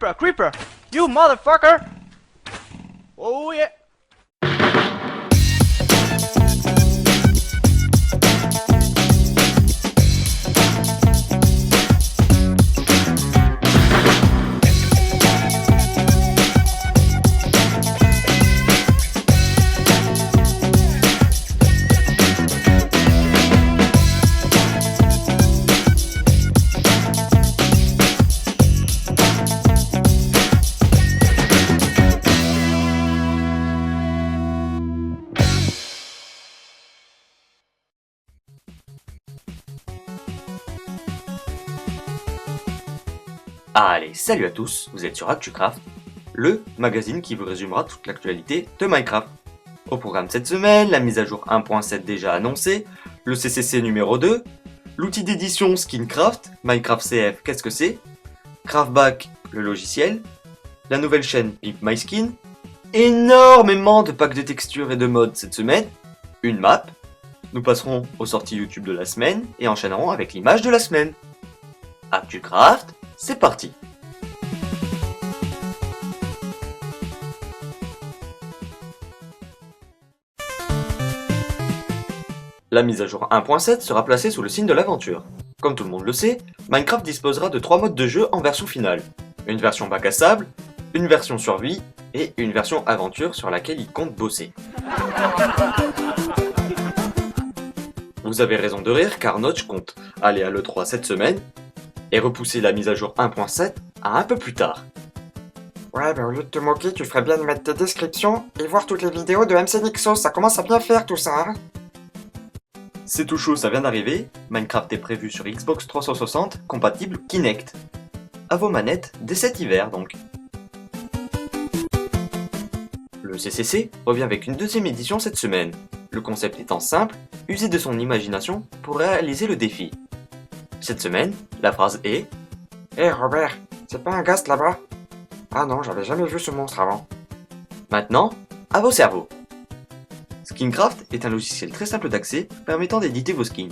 Creeper, creeper! You motherfucker! Oh yeah! Allez, salut à tous, vous êtes sur ActuCraft, le magazine qui vous résumera toute l'actualité de Minecraft. Au programme cette semaine, la mise à jour 1.7 déjà annoncée, le CCC numéro 2, l'outil d'édition Skincraft, Minecraft CF, qu'est-ce que c'est, Craftback, le logiciel, la nouvelle chaîne Pimp My Skin, énormément de packs de textures et de modes cette semaine, une map, nous passerons aux sorties YouTube de la semaine et enchaînerons avec l'image de la semaine. ActuCraft, c'est parti! La mise à jour 1.7 sera placée sous le signe de l'aventure. Comme tout le monde le sait, Minecraft disposera de 3 modes de jeu en version finale. Une version bac à sable, une version survie et une version aventure sur laquelle il compte bosser. Vous avez raison de rire car Notch compte aller à l'E3 cette semaine et repousser la mise à jour 1.7 à un peu plus tard. Ouais, bah au lieu de te moquer, tu ferais bien de mettre tes descriptions et voir toutes les vidéos de MC Nixos, ça commence à bien faire tout ça, hein. C'est tout chaud, ça vient d'arriver, Minecraft est prévu sur Xbox 360, compatible Kinect. À vos manettes, dès cet hiver donc. Le CCC revient avec une deuxième édition cette semaine. Le concept étant simple, user de son imagination pour réaliser le défi. Cette semaine, la phrase est « Hé Robert, c'est pas un gast là-bas ?» Ah non, j'avais jamais vu ce monstre avant. Maintenant, à vos cerveaux. Skincraft est un logiciel très simple d'accès permettant d'éditer vos skins.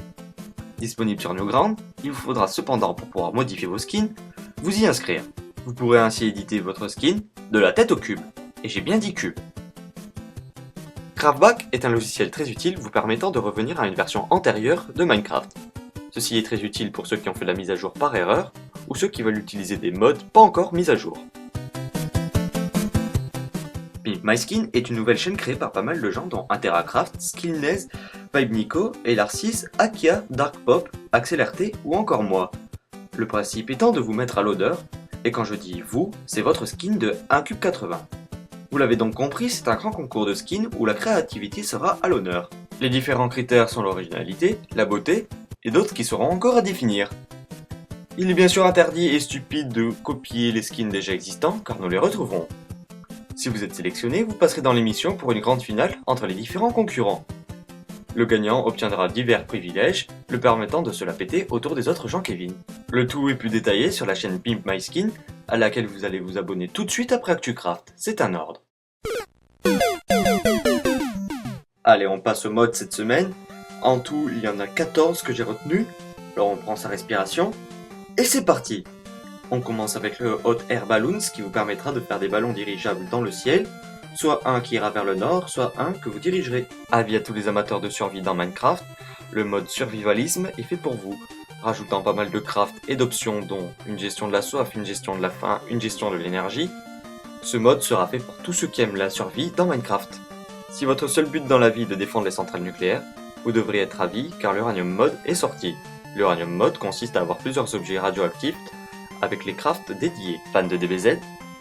Disponible sur Newground, il vous faudra cependant pour pouvoir modifier vos skins, vous y inscrire. Vous pourrez ainsi éditer votre skin de la tête au cube. Et j'ai bien dit cube. Craftback est un logiciel très utile vous permettant de revenir à une version antérieure de Minecraft. Ceci est très utile pour ceux qui ont fait la mise à jour par erreur ou ceux qui veulent utiliser des mods pas encore mis à jour. Pimp My Skin est une nouvelle chaîne créée par pas mal de gens dont Interacraft, Skillness, VibeNico, Elarcis, Akia, Darkpop, AxelRT ou encore moi. Le principe étant de vous mettre à l'odeur, et quand je dis vous, c'est votre skin de 1,80 cube. Vous l'avez donc compris, c'est un grand concours de skins où la créativité sera à l'honneur. Les différents critères sont l'originalité, la beauté, et d'autres qui seront encore à définir. Il est bien sûr interdit et stupide de copier les skins déjà existants, car nous les retrouverons. Si vous êtes sélectionné, vous passerez dans l'émission pour une grande finale entre les différents concurrents. Le gagnant obtiendra divers privilèges, le permettant de se la péter autour des autres Jean-Kevin. Le tout est plus détaillé sur la chaîne Pimp My Skin, à laquelle vous allez vous abonner tout de suite après ActuCraft, c'est un ordre. Allez, on passe au mode cette semaine. En tout, il y en a 14 que j'ai retenu. Alors on prend sa respiration. Et c'est parti! On commence avec le Hot Air Balloons qui vous permettra de faire des ballons dirigeables dans le ciel. Soit un qui ira vers le nord, soit un que vous dirigerez. Avis à tous les amateurs de survie dans Minecraft, le mode survivalisme est fait pour vous. Rajoutant pas mal de craft et d'options dont une gestion de la soif, une gestion de la faim, une gestion de l'énergie. Ce mode sera fait pour tous ceux qui aiment la survie dans Minecraft. Si votre seul but dans la vie est de défendre les centrales nucléaires, vous devriez être ravi car l'Uranium Mode est sorti. L'Uranium Mode consiste à avoir plusieurs objets radioactifs avec les crafts dédiés. Fan de DBZ,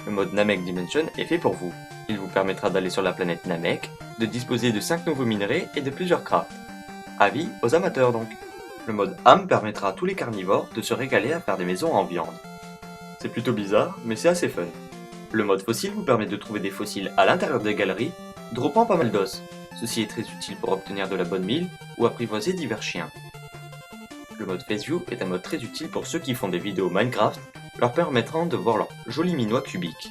le mode Namek Dimension est fait pour vous. Il vous permettra d'aller sur la planète Namek, de disposer de 5 nouveaux minerais et de plusieurs crafts. Avis aux amateurs donc. Le mode âme permettra à tous les carnivores de se régaler à faire des maisons en viande. C'est plutôt bizarre, mais c'est assez fun. Le mode fossile vous permet de trouver des fossiles à l'intérieur des galeries, droppant pas mal d'os. Ceci est très utile pour obtenir de la bonne mille ou apprivoiser divers chiens. Le mode Face View est un mode très utile pour ceux qui font des vidéos Minecraft, leur permettant de voir leur joli minois cubique.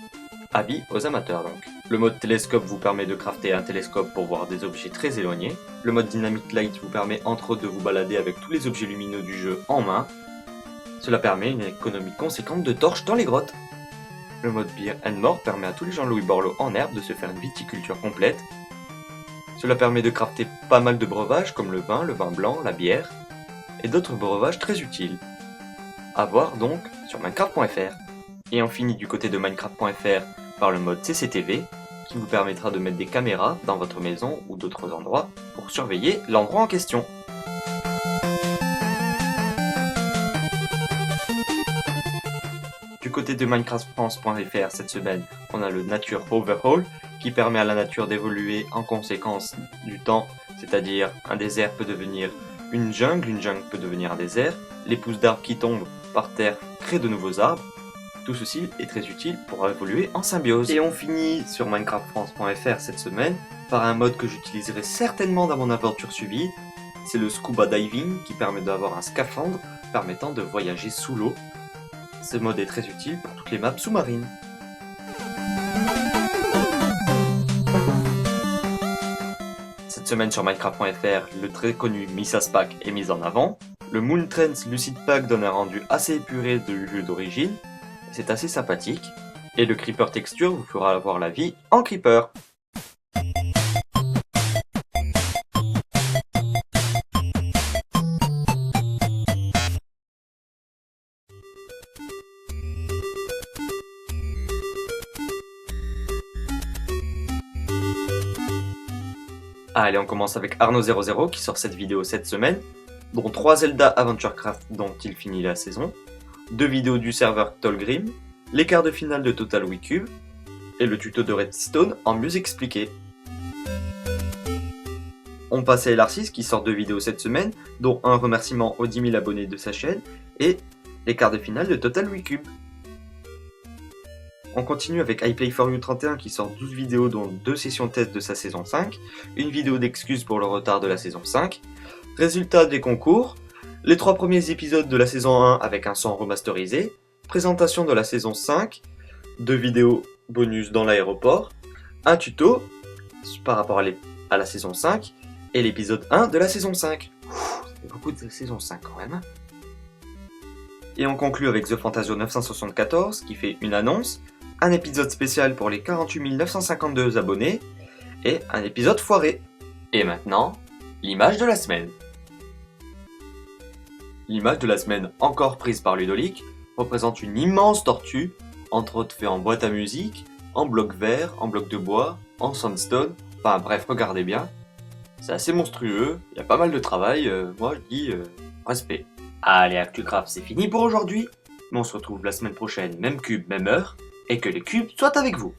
Avis aux amateurs donc. Le mode Télescope vous permet de crafter un télescope pour voir des objets très éloignés. Le mode Dynamite Light vous permet entre autres de vous balader avec tous les objets lumineux du jeu en main. Cela permet une économie conséquente de torches dans les grottes. Le mode Beer and More permet à tous les Jean-Louis Borloo en herbe de se faire une viticulture complète. Cela permet de crafter pas mal de breuvages comme le vin blanc, la bière et d'autres breuvages très utiles. À voir donc sur Minecraft.fr. Et on finit du côté de Minecraft.fr par le mode CCTV qui vous permettra de mettre des caméras dans votre maison ou d'autres endroits pour surveiller l'endroit en question. Du côté de MinecraftFrance.fr cette semaine, on a le Nature Overhaul qui permet à la nature d'évoluer en conséquence du temps, c'est-à-dire un désert peut devenir une jungle peut devenir un désert, les pousses d'arbres qui tombent par terre créent de nouveaux arbres. Tout ceci est très utile pour évoluer en symbiose. Et on finit sur MinecraftFrance.fr cette semaine par un mode que j'utiliserai certainement dans mon aventure suivie. C'est le Scuba Diving qui permet d'avoir un scaphandre permettant de voyager sous l'eau. Ce mode est très utile pour toutes les maps sous-marines. Cette semaine sur Minecraft.fr, le très connu Misas Pack est mis en avant. Le Moon Trends Lucid Pack donne un rendu assez épuré du jeu d'origine. C'est assez sympathique. Et le Creeper Texture vous fera avoir la vie en Creeper. Allez, on commence avec Arnaud00 qui sort cette vidéo cette semaine, dont 3 Zelda Adventure Craft dont il finit la saison, 2 vidéos du serveur Tolgrim, les quarts de finale de Total Wii-Cube, et le tuto de Redstone en mieux expliqué. On passe à LR6 qui sort 2 vidéos cette semaine, dont un remerciement aux 10 000 abonnés de sa chaîne, et les quarts de finale de Total Wii-Cube. On continue avec iPlay4U31 qui sort 12 vidéos dont 2 sessions test de sa saison 5, une vidéo d'excuses pour le retard de la saison 5, résultats des concours, les 3 premiers épisodes de la saison 1 avec un son remasterisé, présentation de la saison 5, 2 vidéos bonus dans l'aéroport, un tuto par rapport à la saison 5 et l'épisode 1 de la saison 5. C'est beaucoup de la saison 5 quand même. Et on conclut avec The Fantasio 974 qui fait une annonce, un épisode spécial pour les 48 952 abonnés et un épisode foiré. Et maintenant, l'image de la semaine. L'image de la semaine encore prise par Ludolik représente une immense tortue, entre autres fait en boîte à musique, en bloc vert, en bloc de bois, en sandstone, enfin bref, regardez bien. C'est assez monstrueux, il y a pas mal de travail, moi je dis respect. Allez, ActuCraft, c'est fini pour aujourd'hui, mais on se retrouve la semaine prochaine, même cube, même heure, et que les cubes soient avec vous.